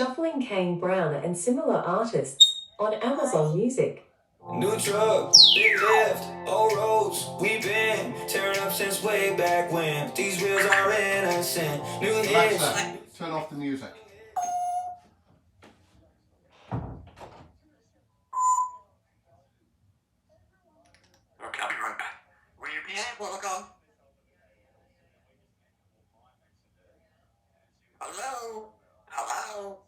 Shuffling Kane Brown and similar artists on Amazon Music. New truck, big lift, old roads, we've been tearing up since way back when. These wheels are innocent. New hits. Alexa, turn off the music. Okay, I'll be right back. Will you be able to go? Hello? Hello?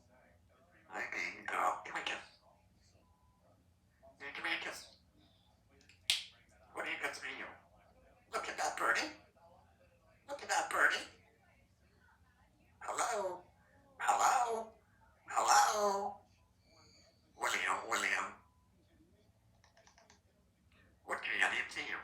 Hi, baby girl. Give me a kiss. Yeah, give me a kiss. What do you got to me? Look at that birdie. Look at that birdie. Hello? Hello? Hello? William. What can I get to you?